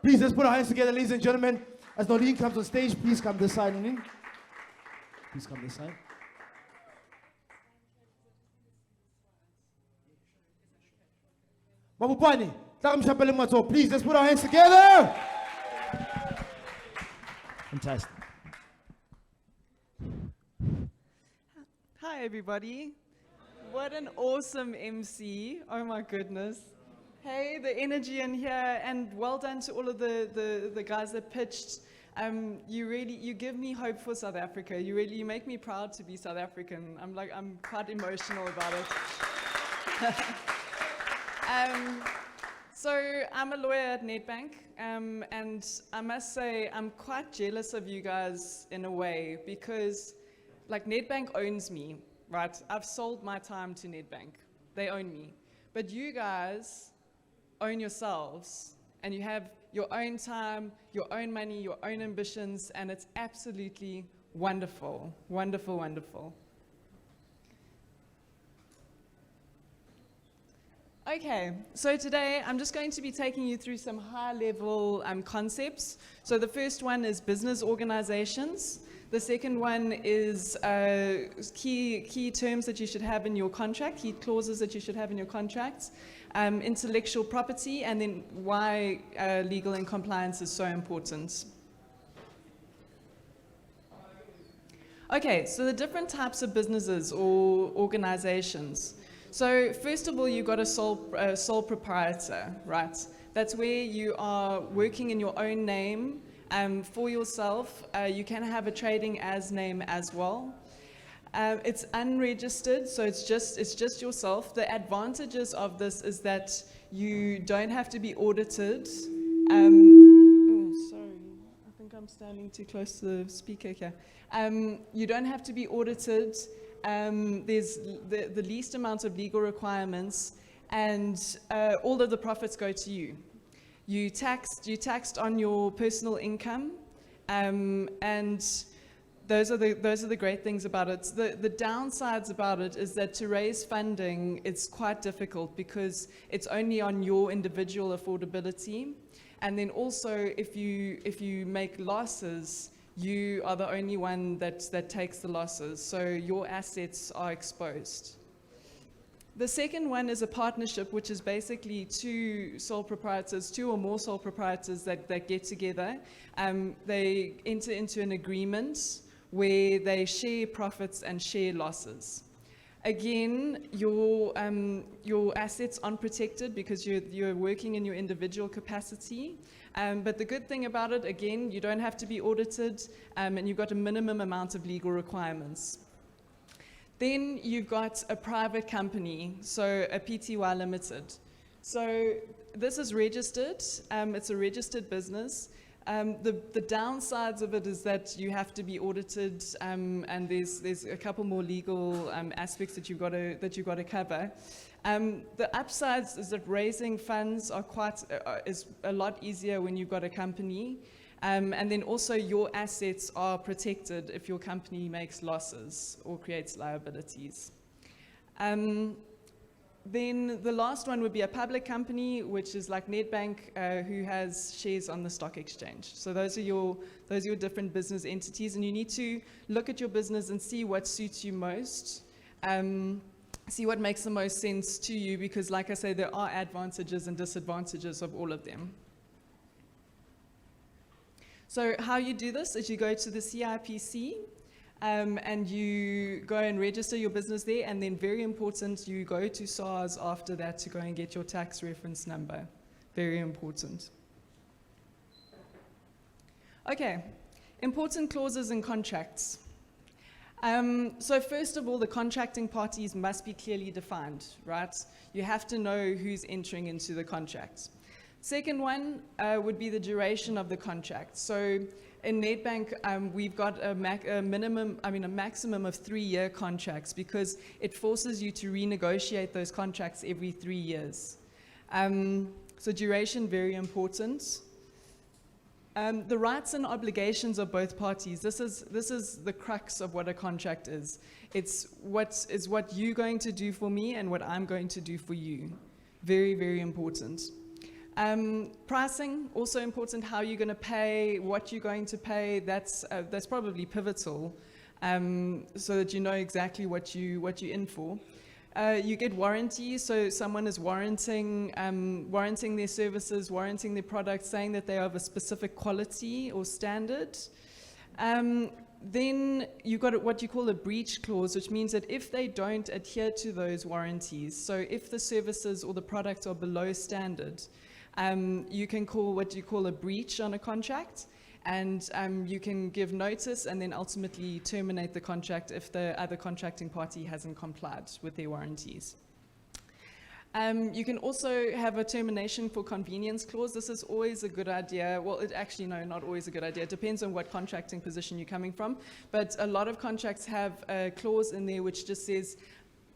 Please, let's put our hands together, ladies and gentlemen. As Nolene comes on stage, please come this side, Nolene. Please come this side. Mabopane, please, let's put our hands together. Fantastic. Hi, everybody. What an awesome MC. Oh, my goodness. Hey, the energy in here, and well done to all of the guys that pitched. You give me hope for South Africa. You make me proud to be South African. I'm quite emotional about it. So I'm a lawyer at Nedbank, and I must say I'm quite jealous of you guys in a way, because like Nedbank owns me, right? I've sold my time to Nedbank. They own me. But you guys own yourselves, and you have your own time, your own money, your own ambitions, and it's absolutely wonderful, wonderful, wonderful. Okay, so today I'm just going to be taking you through some high-level concepts. So the first one is business organizations. The second one is key terms that you should have in your contract, key clauses that you should have in your contracts, intellectual property, and then why legal and compliance is so important. Okay, so the different types of businesses or organizations. So first of all, you've got a sole proprietor, right? That's where you are working in your own name for yourself. You can have a trading as name as well. It's unregistered, so it's just yourself. The advantages of this is that you don't have to be audited. Oh, sorry, I think I'm standing too close to the speaker here. You don't have to be audited. There's the least amount of legal requirements, and all of the profits go to you. You taxed on your personal income, and those are the great things about it. The downsides about it is that to raise funding, it's quite difficult because it's only on your individual affordability, and then also if you make losses, you are the only one that takes the losses, so your assets are exposed. The second one is a partnership, which is basically two or more sole proprietors that get together. They enter into an agreement where they share profits and share losses. Again, your assets aren't protected because you're working in your individual capacity. But the good thing about it, again, you don't have to be audited, and you've got a minimum amount of legal requirements. Then you've got a private company, so a PTY Limited. So this is registered, it's a registered business. The downsides of it is that you have to be audited, and there's a couple more legal aspects that you've got to cover. The upsides is that raising funds is a lot easier when you've got a company, and then also your assets are protected if your company makes losses or creates liabilities. Then the last one would be a public company, which is like Nedbank, who has shares on the stock exchange. So those are your different business entities, and you need to look at your business and see what suits you most. See what makes the most sense to you, because like I say, there are advantages and disadvantages of all of them. So how you do this is you go to the CIPC, and you go and register your business there, and then very important, you go to SARS after that to go and get your tax reference number. Very important. Okay, important clauses in contracts. So first of all, the contracting parties must be clearly defined, right? You have to know who's entering into the contract. Second one would be the duration of the contract. So in Nedbank, we've got a maximum of 3-year contracts because it forces you to renegotiate those contracts every 3 years. So duration, very important. The rights and obligations of both parties. This is the crux of what a contract is. It's what you're going to do for me and what I'm going to do for you. Very, very important. Pricing, also important, how you're going to pay, what you're going to pay, that's probably pivotal, so that you know exactly what you're in for. You get warranties, so someone is warranting their services, warranting their products, saying that they are of a specific quality or standard. Then you've got what you call a breach clause, which means that if they don't adhere to those warranties, so if the services or the products are below standard, you can call what you call a breach on a contract, and you can give notice and then ultimately terminate the contract if the other contracting party hasn't complied with their warranties. You can also have a termination for convenience clause. This is always a good idea. Well, no, not always a good idea. It depends on what contracting position you're coming from. But a lot of contracts have a clause in there which just says,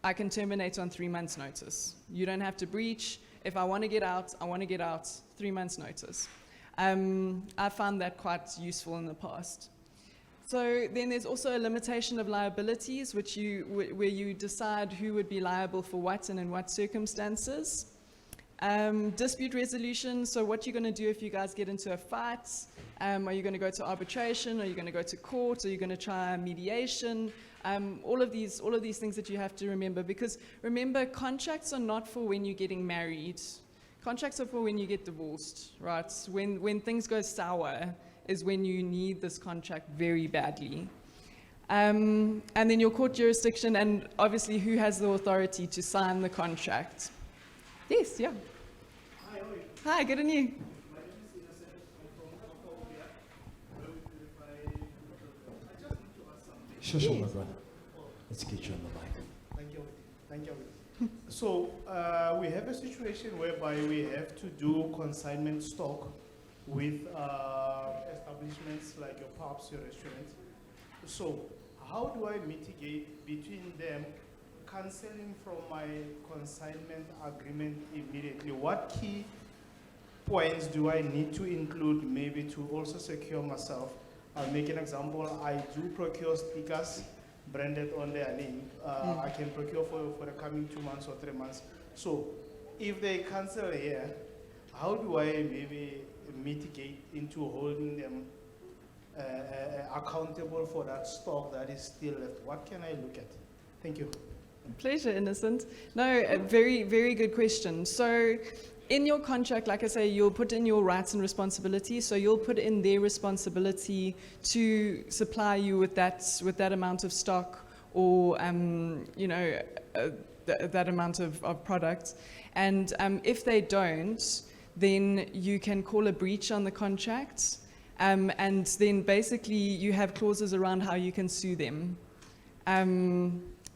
I can terminate on 3 months' notice. You don't have to breach. If I want to get out, I want to get out, 3 months' notice. I found that quite useful in the past. So then there's also a limitation of liabilities, where you decide who would be liable for what and in what circumstances. Dispute resolution, so what you're going to do if you guys get into a fight. Are you going to go to arbitration? Are you going to go to court? Are you going to try mediation? All of these things that you have to remember, because remember, contracts are not for when you're getting married. Contracts are for when you get divorced, right? When things go sour is when you need this contract very badly. And then your court jurisdiction, and obviously who has the authority to sign the contract. Yes, yeah. Hi, how are you? Hi, good on you. My name is Innocent. I'm from Coolwijk. I just need to ask something. Sure, my brother. Let's get you on the mic. Thank you. Thank you. So we have a situation whereby we have to do consignment stock with establishments like your pubs, your restaurants. So how do I mitigate between them cancelling from my consignment agreement immediately? What key points do I need to include maybe to also secure myself? I'll make an example. I do procure stickers branded on their name. I can procure for the coming 2 months or 3 months. So if they cancel here, how do I maybe mitigate into holding them accountable for that stock that is still left? What can I look at? Thank you. Pleasure, Innocent. No, a very, very good question. So in your contract, like I say, you'll put in your rights and responsibilities. So you'll put in their responsibility to supply you with that amount of stock, or that amount of product. And if they don't, then you can call a breach on the contract. And then basically you have clauses around how you can sue them.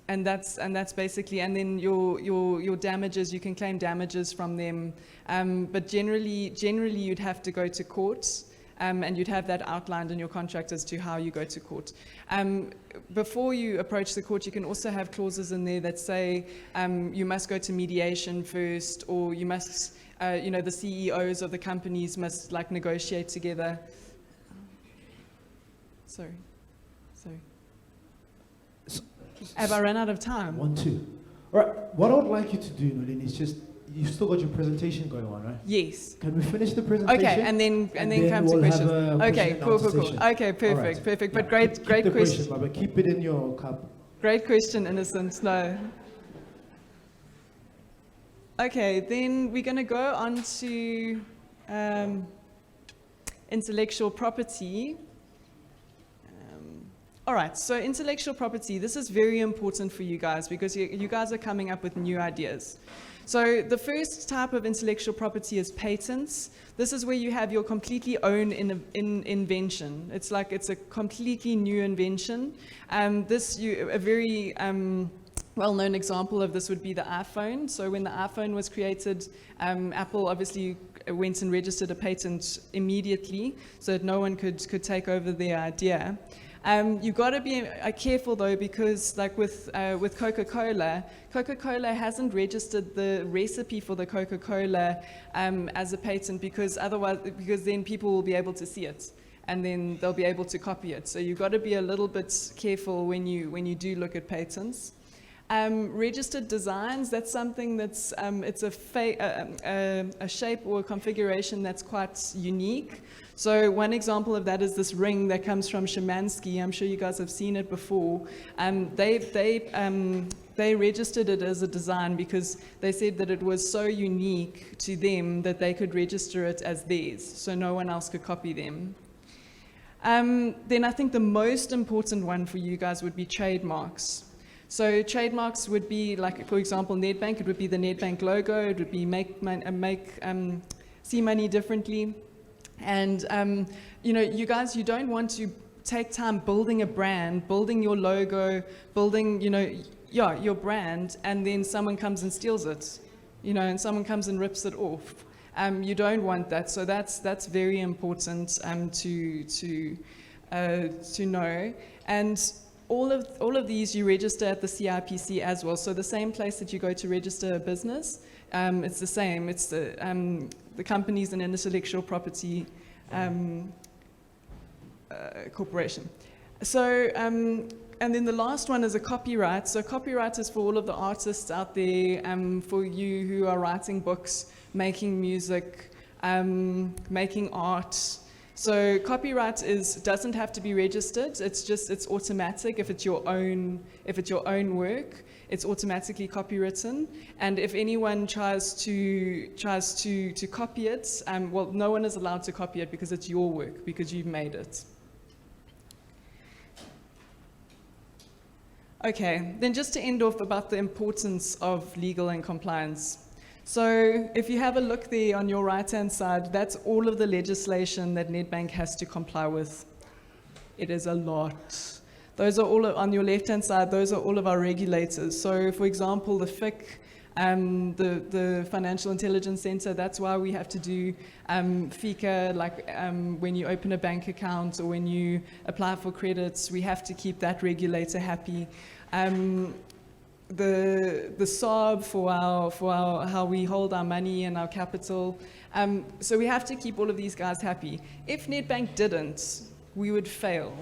And that's basically, and then your damages, you can claim damages from them. But generally you'd have to go to court, and you'd have that outlined in your contract as to how you go to court. Before you approach the court, you can also have clauses in there that say you must go to mediation first, or you must, the CEOs of the companies must negotiate together. Sorry. Have I run out of time? 1, 2. All right, what I would like you to do, Nolene, is just, you've still got your presentation going on, right? Yes. Can we finish the presentation? Okay, and then come we'll to questions. have a Okay, question and cool. answer session. Okay, perfect. Yeah. But great Keep the question. question, Baba. Keep it in your cup. Great question, Innocent. No. Okay, then we're going to go on to intellectual property. All right, so intellectual property, this is very important for you guys, because you guys are coming up with new ideas. So the first type of intellectual property is patents. This is where you have your completely own invention. It's a completely new invention. A very well-known example of this would be the iPhone. So when the iPhone was created, Apple obviously went and registered a patent immediately so that no one could take over their idea. You've got to be careful though, because with Coca-Cola hasn't registered the recipe for the Coca-Cola as a patent, because then people will be able to see it, and then they'll be able to copy it. So you've got to be a little bit careful when you do look at patents. Registered designs, that's something that's, it's a shape or a configuration that's quite unique. So one example of that is this ring that comes from Szymanski. I'm sure you guys have seen it before. They registered it as a design because they said that it was so unique to them that they could register it as theirs, so no one else could copy them. Then I think the most important one for you guys would be trademarks. So trademarks would be, like, for example, Nedbank. It would be the Nedbank logo. It would be see money differently. And you know, you guys, you don't want to take time building a brand, building your logo, building, you know, your brand, and then someone comes and steals it, you know, and someone comes and rips it off. You don't want that. So that's very important to know. And all of these you register at the CIPC as well. So the same place that you go to register a business, it's the same. It's the company's an intellectual property corporation. So, and then the last one is a copyright. So copyright is for all of the artists out there, for you who are writing books, making music, making art. So copyright doesn't have to be registered. It's automatic. If it's your own work, it's automatically copywritten. And if anyone tries to copy it, well, no one is allowed to copy it because it's your work, because you've made it. Okay, then just to end off about the importance of legal and compliance. So if you have a look there on your right-hand side, that's all of the legislation that Nedbank has to comply with. It is a lot. Those are all on your left-hand side, those are all of our regulators. So for example, the FIC, the Financial Intelligence Center, that's why we have to do FICA, like when you open a bank account or when you apply for credits, we have to keep that regulator happy. The SARB for how we hold our money and our capital. So we have to keep all of these guys happy. If Nedbank didn't, we would fail.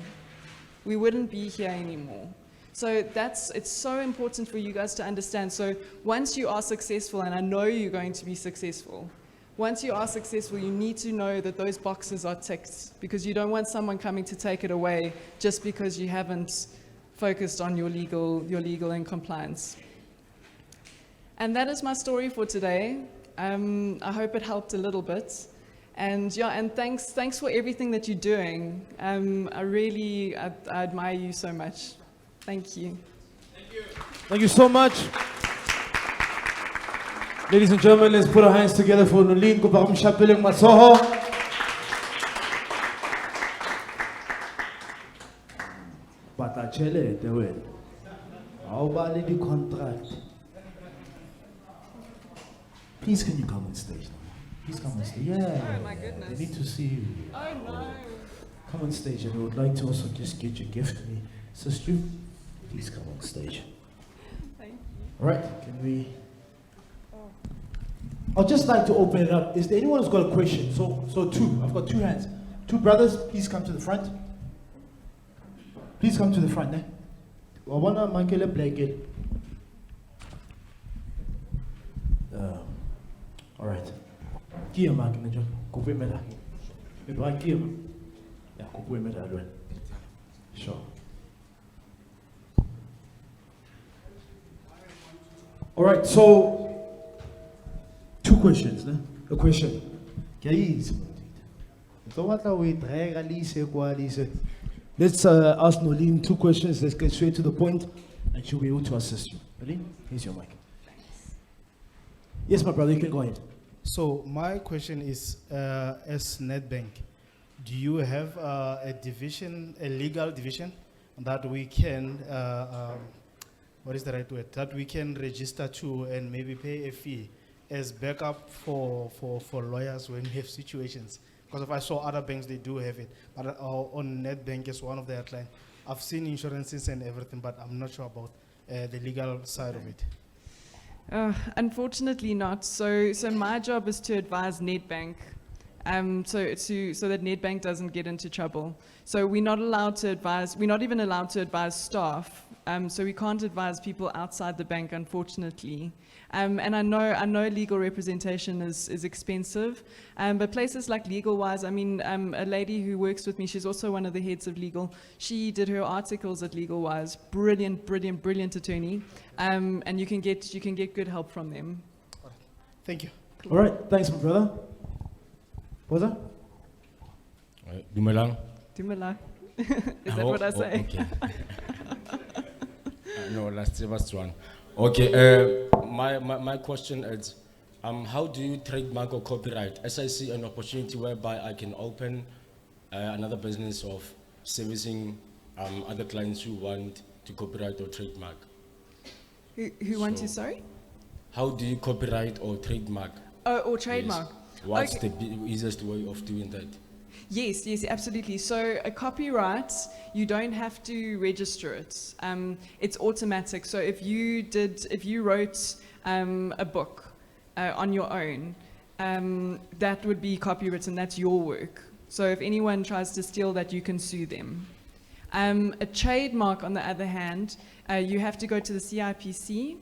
We wouldn't be here anymore. So it's so important for you guys to understand. So once you are successful, and I know you're going to be successful, once you are successful, you need to know that those boxes are ticked, because you don't want someone coming to take it away just because you haven't focused on your legal and compliance. And that is my story for today. I hope it helped a little bit. And yeah, and thanks for everything that you're doing. I admire you so much. Thank you. Thank you. Thank you so much. Ladies and gentlemen, let's put our hands together for Nolene. Kupakam Shapiling Masoho. Batachele, the way. How about the contract? Please, can you come on stage? Please come on stage. Yeah. Oh my goodness. They need to see you. Oh no. Come on stage, and we would like to also just get your gift to me. Sister, please come on stage. Thank you. All right, can we? I'd just like to open it up. Is there anyone who's got a question? So two. I've got two hands. Two brothers, please come to the front. Please come to the front. Eh? I want to make a blanket. All right. Kia makinajo. Kupe meda. Eba kia. Yeah, kupe meda alwen. Sure. All right. So, two questions. Ne? A question. Guys. So what are we drag Let's ask Nolene two questions. Let's get straight to the point, and she'll be able to assist you. Nolene, here's your mic. Yes, my brother, you can go ahead. So my question is, as Nedbank, do you have a legal division that we can, what is the right word, that we can register to and maybe pay a fee as backup for lawyers when we have situations? Because if I saw other banks, they do have it. But on Nedbank is one of their clients. I've seen insurances and everything, but I'm not sure about the legal side of it. Unfortunately not. So my job is to advise Nedbank. so that Nedbank doesn't get into trouble. So we're not allowed to advise, we're not even allowed to advise staff. So we can't advise people outside the bank, unfortunately. And I know legal representation is expensive, but places like LegalWise, I mean, a lady who works with me, she's also one of the heads of legal. She did her articles at LegalWise. Brilliant attorney, and you can get good help from them. Thank you. All right, thanks, my brother. Brother? Dumelang. Dumela. Is that what I say? Okay. No, last one. Okay, my question is, how do you trademark or copyright? As I see an opportunity whereby I can open another business of servicing other clients who want to copyright or trademark. Who want to, sorry? How do you copyright or trademark? Oh, or trademark. Yes. What's the easiest way of doing that? Yes, absolutely. So a copyright, you don't have to register it. It's automatic. So if you wrote a book on your own, that would be copywritten. That's your work. So if anyone tries to steal that, you can sue them. A trademark, on the other hand, you have to go to the CIPC.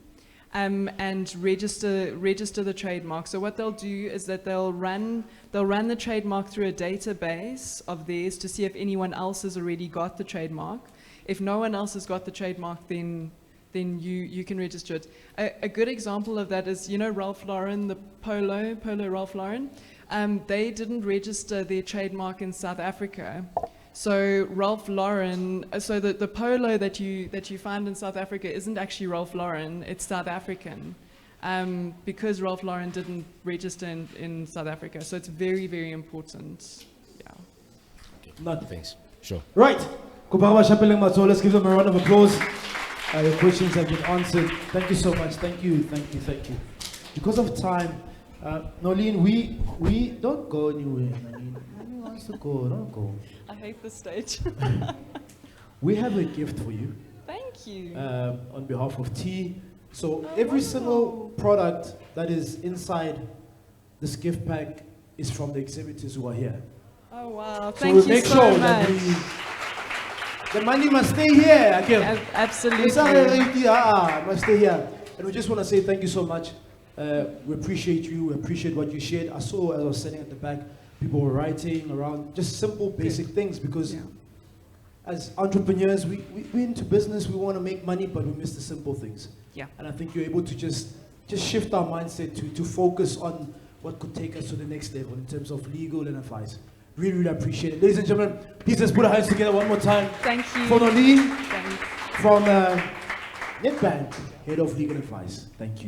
And register the trademark. So what they'll do is that they'll run the trademark through a database of theirs to see if anyone else has already got the trademark. If no one else has got the trademark, then you can register it. A good example of that is, you know, Ralph Lauren, the polo Ralph Lauren. They didn't register their trademark in South Africa. So Ralph Lauren, so the polo that you find in South Africa isn't actually Ralph Lauren, it's South African, because Ralph Lauren didn't register in South Africa. So it's very important. Yeah. Okay. Nothing. Thanks. Sure. Right. Let's give them a round of applause. Your questions have been answered. Thank you so much. Thank you. Because of time, Nolene, we don't go anywhere. Nolene. Who wants to go? Don't go. I hate this stage. We have a gift for you. Thank you. On behalf of T. So every single product that is inside this gift pack is from the exhibitors who are here. Oh wow, So thank we'll you make so sure much. that the money must stay here. Again. Absolutely. Must stay here. And we just want to say thank you so much. We appreciate you. We appreciate what you shared. I saw as I was sitting at the back, people were writing around just simple, basic things, because as entrepreneurs, we're into business, we want to make money, but we miss the simple things. Yeah. And I think you're able to just shift our mindset to focus on what could take us to the next level in terms of legal and advice. Really appreciate it. Ladies and gentlemen, please let's put our hands together one more time. Thank you. For Nolene, Thanks. from Nedbank, Head of Legal Advice. Thank you.